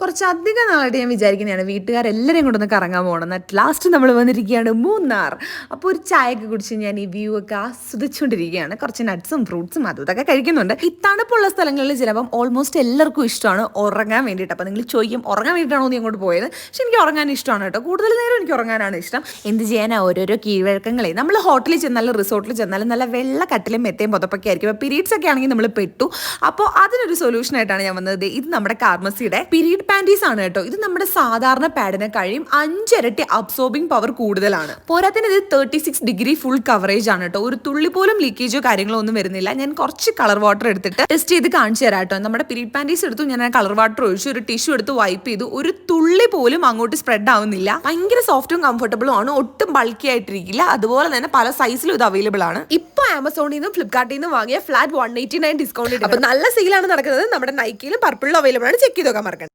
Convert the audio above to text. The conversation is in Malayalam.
കുറച്ചധികം നാളായിട്ട് ഞാൻ വിചാരിക്കുന്നതാണ് വീട്ടുകാരെല്ലാവരെയും കൊണ്ടൊന്ന് കറങ്ങാൻ പോകണം. അറ്റ് ലാസ്റ്റ് നമ്മൾ വന്നിരിക്കുകയാണ് മൂന്നാർ. അപ്പോൾ ഒരു ചായയൊക്കെ കുടിച്ച് ഞാൻ ഈ വ്യൂ ഒക്കെ ആസ്വദിച്ചുകൊണ്ടിരിക്കുകയാണ്. കുറച്ച് നട്ട്സും ഫ്രൂട്ട്സും ഇതൊക്കെ കഴിക്കുന്നുണ്ട്. ഈ തണുപ്പുള്ള സ്ഥലങ്ങളിൽ ചിലപ്പം ഓൾമോസ്റ്റ് എല്ലാവർക്കും ഇഷ്ടമാണ് ഉറങ്ങാൻ വേണ്ടിയിട്ട്. അപ്പോൾ നിങ്ങൾ ചോദിക്കും ഉറങ്ങാൻ വേണ്ടിയിട്ടാണോ നീ അങ്ങോട്ട് പോയത്? പക്ഷെ എനിക്ക് ഉറങ്ങാൻ ഇഷ്ടമാണ് കേട്ടോ. കൂടുതൽ നേരം എനിക്ക് ഉറങ്ങാനാണ് ഇഷ്ടം. എന്ത് ചെയ്യാനാ, ഓരോരോ കീഴ്വഴക്കങ്ങളെ. നമ്മൾ ഹോട്ടലിൽ ചെന്നാലും റിസോർട്ടിൽ ചെന്നാലും നല്ല വെള്ള കട്ടിലും മെത്തയും പുതപ്പൊക്കെ ആയിരിക്കും. അപ്പോൾ പീരീഡ്സ് ഒക്കെ ആണെങ്കിൽ നമ്മൾ പെട്ടു. അപ്പോൾ അതിനൊരു സൊല്യൂഷൻ ആയിട്ടാണ് ഞാൻ വന്നത്. ഇത് നമ്മുടെ കാർമസിയുടെ പീരീഡ് പാൻറ്റീസ് ആണ് കേട്ടോ. ഇത് നമ്മുടെ സാധാരണ പാഡിനെ കഴിയും 5 ഇരട്ടി അബ്സോർബിംഗ് പവർ കൂടുതലാണ്. പോരാത്തിന് ഇത് 36 ഡിഗ്രി ഫുൾ കവറേജ് ആണ് കേട്ടോ. ഒരു തുള്ളി പോലും ലീക്കേജോ കാര്യങ്ങളോ ഒന്നും വരുന്നില്ല. ഞാൻ കുറച്ച് കളർ വാട്ടർ എടുത്തിട്ട് ടെസ്റ്റ് ചെയ്ത് കാണിച്ചു തരാം കേട്ടോ. നമ്മുടെ പീരീഡ് പാൻറ്റീസ് എടുത്തു, ഞാൻ കളർ വാട്ടർ ഒഴിച്ചു, ഒരു ടിഷ്യൂ എടുത്ത് വൈപ്പ് ചെയ്തു. ഒരു തുള്ളി പോലും അങ്ങോട്ട് സ്പ്രെഡ് ആവുന്നില്ല. ഭയങ്കര സോഫ്റ്റും കംഫർട്ടബിളും ആണ്, ഒട്ടും ബൾക്കി ആയിട്ടിരിക്കില്ല. അതുപോലെ തന്നെ പല സൈസിലും ഇത് അവൈലബിൾ ആണ്. ഇപ്പോൾ ആമസോണിൽ നിന്നും ഫ്ലിപ്കാർട്ടിൽ നിന്നും വാങ്ങിയ ഫ്ലാറ്റ് 189 ഡിസ്കൗണ്ട്. അപ്പൊ നല്ല സെയിലാണ് നടക്കുന്നത്. നമ്മുടെ നൈക്കിയിലും പർപ്പിളിലും അവൈലബിൾ ആണ്. ചെക്ക് ചെയ്ത് നോക്കാൻ മറക്കണ്ട.